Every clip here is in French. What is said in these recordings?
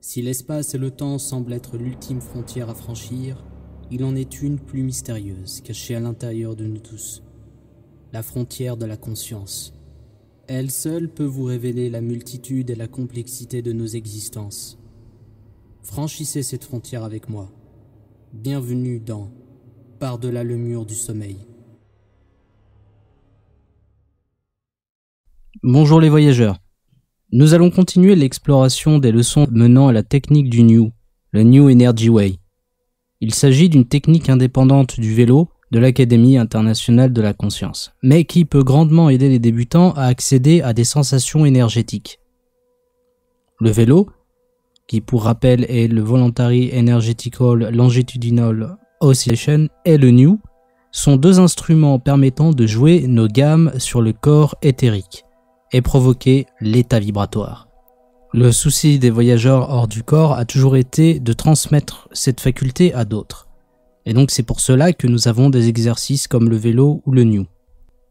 Si l'espace et le temps semblent être l'ultime frontière à franchir, il en est une plus mystérieuse, cachée à l'intérieur de nous tous. La frontière de la conscience. Elle seule peut vous révéler la multitude et la complexité de nos existences. Franchissez cette frontière avec moi. Bienvenue dans Par-delà le mur du sommeil. Bonjour les voyageurs. Nous allons continuer l'exploration des leçons menant à la technique du New, le New Energy Way. Il s'agit d'une technique indépendante du vélo de l'Académie internationale de la conscience, mais qui peut grandement aider les débutants à accéder à des sensations énergétiques. Le vélo, qui pour rappel est le Voluntary Energetical Longitudinal Oscillation, et le New, sont deux instruments permettant de jouer nos gammes sur le corps éthérique et provoquer l'état vibratoire. Le souci des voyageurs hors du corps a toujours été de transmettre cette faculté à d'autres. Et donc c'est pour cela que nous avons des exercices comme le vélo ou le New.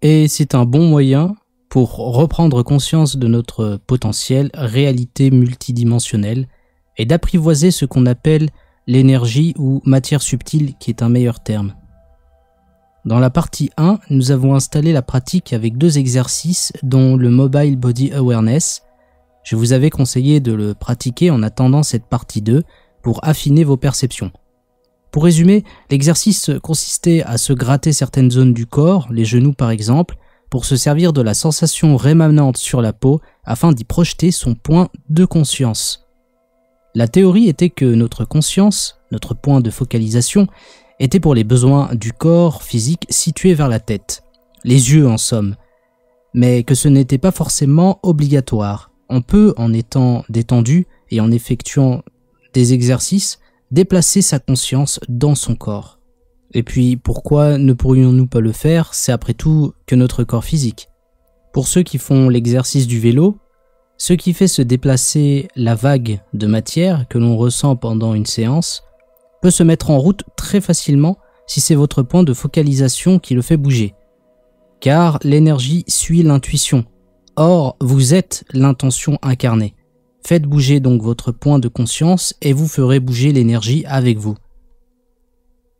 Et c'est un bon moyen pour reprendre conscience de notre potentiel réalité multidimensionnelle et d'apprivoiser ce qu'on appelle l'énergie ou matière subtile, qui est un meilleur terme. Dans la partie 1, nous avons installé la pratique avec deux exercices dont le Mobile Body Awareness. Je vous avais conseillé de le pratiquer en attendant cette partie 2 pour affiner vos perceptions. Pour résumer, l'exercice consistait à se gratter certaines zones du corps, les genoux par exemple, pour se servir de la sensation rémanente sur la peau afin d'y projeter son point de conscience. La théorie était que notre conscience, notre point de focalisation, était pour les besoins du corps physique situé vers la tête, les yeux en somme, mais que ce n'était pas forcément obligatoire. On peut, en étant détendu et en effectuant des exercices, déplacer sa conscience dans son corps. Et puis, pourquoi ne pourrions-nous pas le faire? C'est après tout que notre corps physique. Pour ceux qui font l'exercice du vélo, ce qui fait se déplacer la vague de matière que l'on ressent pendant une séance peut se mettre en route très facilement si c'est votre point de focalisation qui le fait bouger. Car l'énergie suit l'intuition. Or, vous êtes l'intention incarnée. Faites bouger donc votre point de conscience et vous ferez bouger l'énergie avec vous.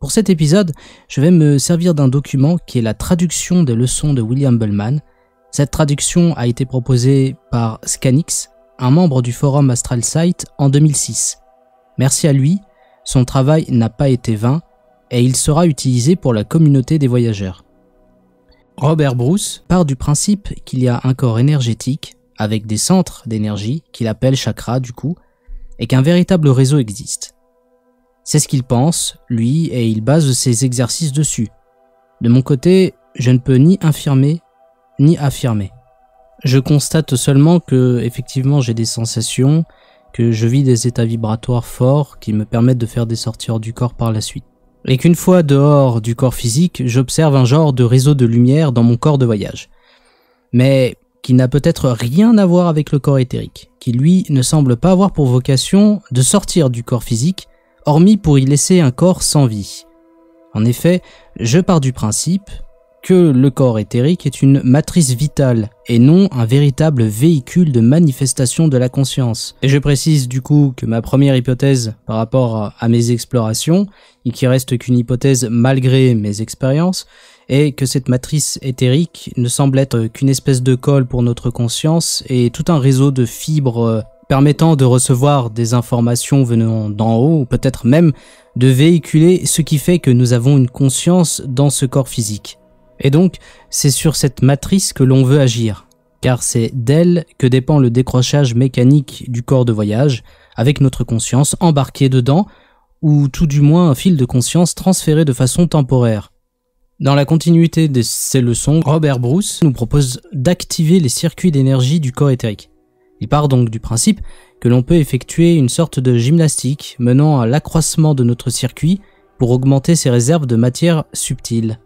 Pour cet épisode, je vais me servir d'un document qui est la traduction des leçons de William Buhlman. Cette traduction a été proposée par Scanix, un membre du forum Astral Sight en 2006. Merci à lui. Son travail n'a pas été vain et il sera utilisé pour la communauté des voyageurs. Robert Bruce part du principe qu'il y a un corps énergétique avec des centres d'énergie qu'il appelle chakras du coup et qu'un véritable réseau existe. C'est ce qu'il pense, lui, et il base ses exercices dessus. De mon côté, je ne peux ni infirmer ni affirmer. Je constate seulement que, effectivement, j'ai des sensations, que je vis des états vibratoires forts qui me permettent de faire des sorties hors du corps par la suite. Et qu'une fois dehors du corps physique, j'observe un genre de réseau de lumière dans mon corps de voyage. Mais qui n'a peut-être rien à voir avec le corps éthérique, qui lui ne semble pas avoir pour vocation de sortir du corps physique, hormis pour y laisser un corps sans vie. En effet, je pars du principe que le corps éthérique est une matrice vitale et non un véritable véhicule de manifestation de la conscience. Et je précise du coup que ma première hypothèse par rapport à mes explorations, et qui reste qu'une hypothèse malgré mes expériences, est que cette matrice éthérique ne semble être qu'une espèce de colle pour notre conscience et tout un réseau de fibres permettant de recevoir des informations venant d'en haut ou peut-être même de véhiculer ce qui fait que nous avons une conscience dans ce corps physique. Et donc, c'est sur cette matrice que l'on veut agir, car c'est d'elle que dépend le décrochage mécanique du corps de voyage, avec notre conscience embarquée dedans, ou tout du moins un fil de conscience transféré de façon temporaire. Dans la continuité de ces leçons, Robert Bruce nous propose d'activer les circuits d'énergie du corps éthérique. Il part donc du principe que l'on peut effectuer une sorte de gymnastique menant à l'accroissement de notre circuit pour augmenter ses réserves de matière subtile.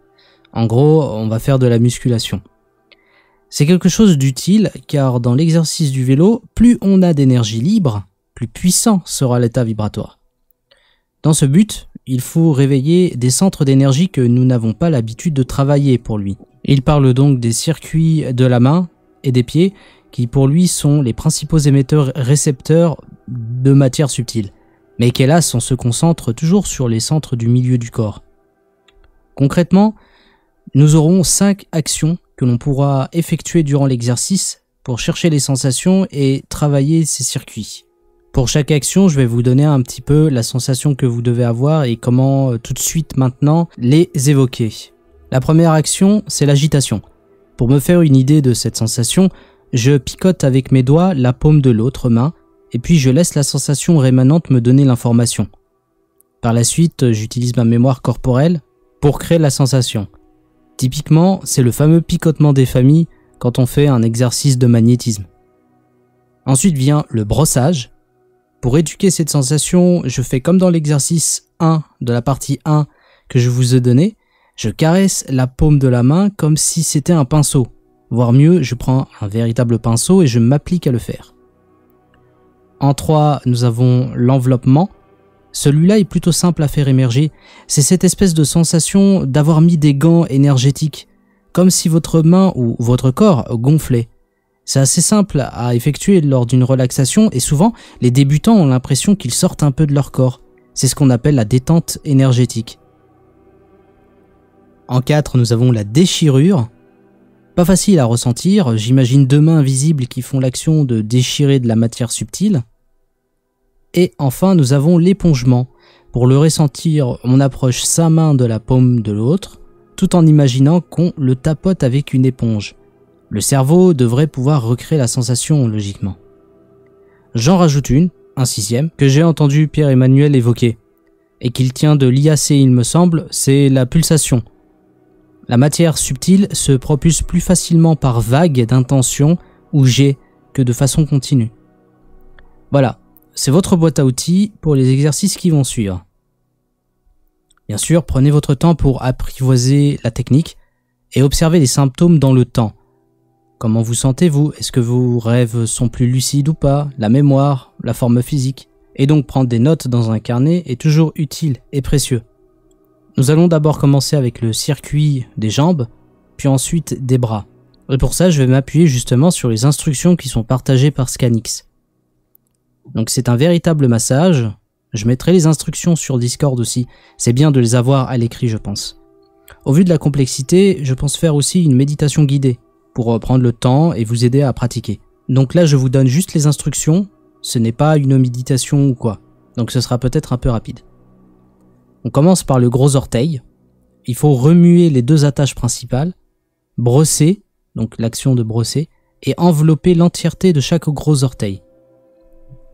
En gros, on va faire de la musculation. C'est quelque chose d'utile car dans l'exercice du vélo, plus on a d'énergie libre, plus puissant sera l'état vibratoire. Dans ce but, il faut réveiller des centres d'énergie que nous n'avons pas l'habitude de travailler pour lui. Il parle donc des circuits de la main et des pieds qui pour lui sont les principaux émetteurs récepteurs de matière subtile. Mais qu'hélas, on se concentre toujours sur les centres du milieu du corps. Concrètement, nous aurons 5 actions que l'on pourra effectuer durant l'exercice pour chercher les sensations et travailler ces circuits. Pour chaque action, je vais vous donner un petit peu la sensation que vous devez avoir et comment tout de suite maintenant les évoquer. La première action, c'est l'agitation. Pour me faire une idée de cette sensation, je picote avec mes doigts la paume de l'autre main et puis je laisse la sensation rémanente me donner l'information. Par la suite, j'utilise ma mémoire corporelle pour créer la sensation. Typiquement, c'est le fameux picotement des familles quand on fait un exercice de magnétisme. Ensuite vient le brossage. Pour éduquer cette sensation, je fais comme dans l'exercice 1 de la partie 1 que je vous ai donné, je caresse la paume de la main comme si c'était un pinceau. Voire mieux, je prends un véritable pinceau et je m'applique à le faire. En 3, nous avons l'enveloppement. Celui-là est plutôt simple à faire émerger. C'est cette espèce de sensation d'avoir mis des gants énergétiques, comme si votre main ou votre corps gonflait. C'est assez simple à effectuer lors d'une relaxation et souvent, les débutants ont l'impression qu'ils sortent un peu de leur corps. C'est ce qu'on appelle la détente énergétique. En 4, nous avons la déchirure. Pas facile à ressentir, j'imagine 2 mains visibles qui font l'action de déchirer de la matière subtile. Et enfin, nous avons l'épongement. Pour le ressentir, on approche sa main de la paume de l'autre, tout en imaginant qu'on le tapote avec une éponge. Le cerveau devrait pouvoir recréer la sensation, logiquement. J'en rajoute une, un 6e, que j'ai entendu Pierre-Emmanuel évoquer, et qu'il tient de l'IAC, il me semble, c'est la pulsation. La matière subtile se propulse plus facilement par vagues d'intention ou jets que de façon continue. Voilà, c'est votre boîte à outils pour les exercices qui vont suivre. Bien sûr, prenez votre temps pour apprivoiser la technique et observez les symptômes dans le temps. Comment vous sentez-vous? Est-ce que vos rêves sont plus lucides ou pas? La mémoire, la forme physique? Et donc prendre des notes dans un carnet est toujours utile et précieux. Nous allons d'abord commencer avec le circuit des jambes, puis ensuite des bras. Et pour ça, je vais m'appuyer justement sur les instructions qui sont partagées par Scanix. Donc c'est un véritable massage. Je mettrai les instructions sur Discord aussi. C'est bien de les avoir à l'écrit, je pense. Au vu de la complexité, je pense faire aussi une méditation guidée pour prendre le temps et vous aider à pratiquer. Donc là, je vous donne juste les instructions. Ce n'est pas une méditation ou quoi. Donc ce sera peut-être un peu rapide. On commence par le gros orteil. Il faut remuer les 2 attaches principales, brosser, donc l'action de brosser, et envelopper l'entièreté de chaque gros orteil.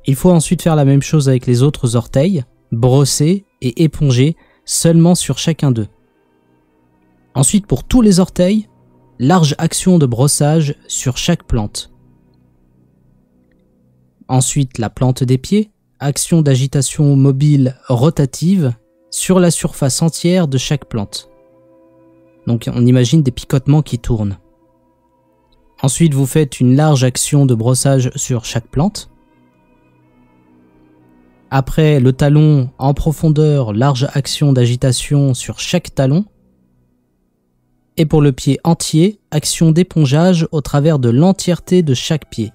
Il faut ensuite faire la même chose avec les autres orteils, brosser et éponger seulement sur chacun d'eux. Ensuite, pour tous les orteils, large action de brossage sur chaque plante. Ensuite, la plante des pieds, action d'agitation mobile rotative sur la surface entière de chaque plante. Donc on imagine des picotements qui tournent. Ensuite, vous faites une large action de brossage sur chaque plante. Après, le talon en profondeur, large action d'agitation sur chaque talon. Et pour le pied entier, action d'épongeage au travers de l'entièreté de chaque pied.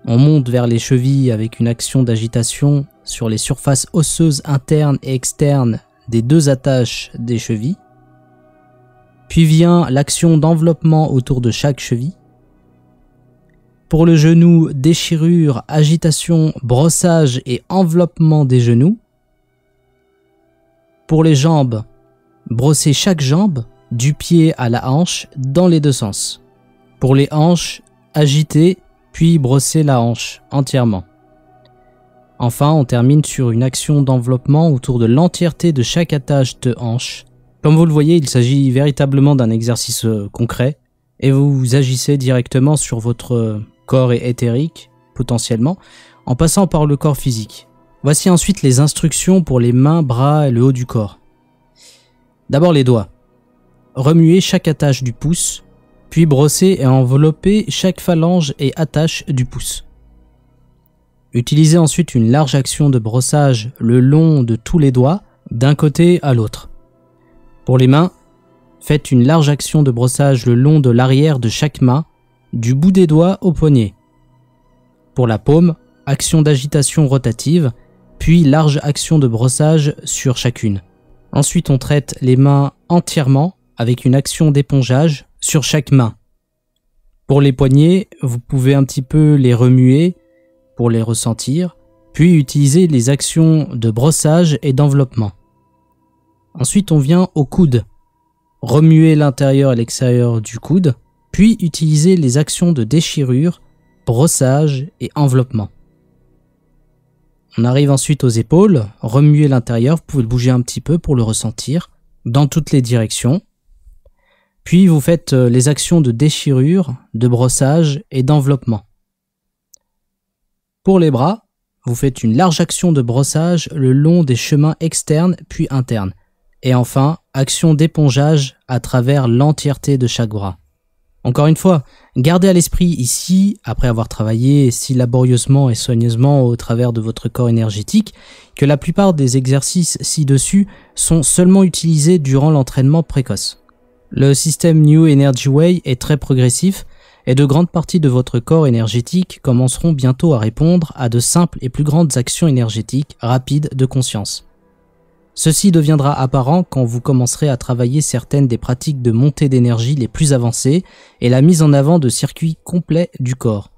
On monte vers les chevilles avec une action d'agitation sur les surfaces osseuses internes et externes des 2 attaches des chevilles. Puis vient l'action d'enveloppement autour de chaque cheville. Pour le genou, déchirure, agitation, brossage et enveloppement des genoux. Pour les jambes, brosser chaque jambe, du pied à la hanche, dans les 2 sens. Pour les hanches, agiter, puis brosser la hanche entièrement. Enfin, on termine sur une action d'enveloppement autour de l'entièreté de chaque attache de hanche. Comme vous le voyez, il s'agit véritablement d'un exercice concret, et vous agissez directement sur votre corps éthérique, potentiellement, en passant par le corps physique. Voici ensuite les instructions pour les mains, bras et le haut du corps. D'abord les doigts. Remuez chaque attache du pouce, puis brosser et envelopper chaque phalange et attache du pouce. Utilisez ensuite une large action de brossage le long de tous les doigts, d'un côté à l'autre. Pour les mains, faites une large action de brossage le long de l'arrière de chaque main, du bout des doigts au poignet. Pour la paume, action d'agitation rotative, puis large action de brossage sur chacune. Ensuite, on traite les mains entièrement avec une action d'épongeage sur chaque main. Pour les poignets, vous pouvez un petit peu les remuer pour les ressentir, puis utiliser les actions de brossage et d'enveloppement. Ensuite, on vient au coude. Remuer l'intérieur et l'extérieur du coude, puis utiliser les actions de déchirure, brossage et enveloppement. On arrive ensuite aux épaules, remuer l'intérieur, vous pouvez le bouger un petit peu pour le ressentir, dans toutes les directions. Puis vous faites les actions de déchirure, de brossage et d'enveloppement. Pour les bras, vous faites une large action de brossage le long des chemins externes puis internes. Et enfin, action d'épongeage à travers l'entièreté de chaque bras. Encore une fois, gardez à l'esprit ici, après avoir travaillé si laborieusement et soigneusement au travers de votre corps énergétique, que la plupart des exercices ci-dessus sont seulement utilisés durant l'entraînement précoce. Le système New Energy Way est très progressif et de grandes parties de votre corps énergétique commenceront bientôt à répondre à de simples et plus grandes actions énergétiques rapides de conscience. Ceci deviendra apparent quand vous commencerez à travailler certaines des pratiques de montée d'énergie les plus avancées et la mise en avant de circuits complets du corps.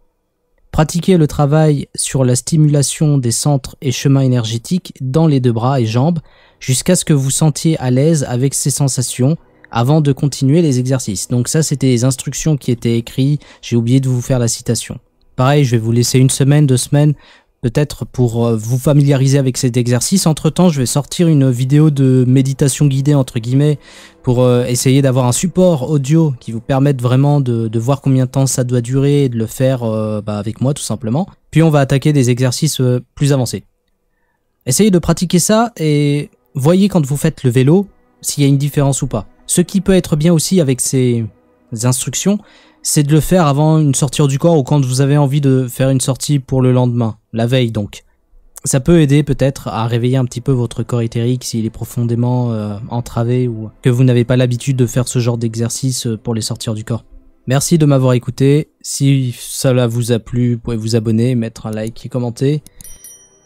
Pratiquez le travail sur la stimulation des centres et chemins énergétiques dans les deux bras et jambes jusqu'à ce que vous sentiez à l'aise avec ces sensations avant de continuer les exercices. Donc ça, c'était les instructions qui étaient écrites, j'ai oublié de vous faire la citation. Pareil, je vais vous laisser 1 semaine, 2 semaines, peut-être pour vous familiariser avec cet exercice. Entre-temps, je vais sortir une vidéo de méditation guidée, entre guillemets, pour essayer d'avoir un support audio qui vous permette vraiment de voir combien de temps ça doit durer et de le faire avec moi, tout simplement. Puis on va attaquer des exercices plus avancés. Essayez de pratiquer ça et voyez quand vous faites le vélo s'il y a une différence ou pas. Ce qui peut être bien aussi avec ces instructions, c'est de le faire avant une sortie du corps ou quand vous avez envie de faire une sortie pour le lendemain, la veille donc. Ça peut aider peut-être à réveiller un petit peu votre corps éthérique s'il est profondément entravé ou que vous n'avez pas l'habitude de faire ce genre d'exercice pour les sortir du corps. Merci de m'avoir écouté. Si cela vous a plu, vous pouvez vous abonner, mettre un like et commenter.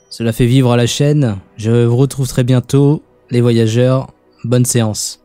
Cela fait vivre la chaîne. Je vous retrouve très bientôt, les voyageurs. Bonne séance.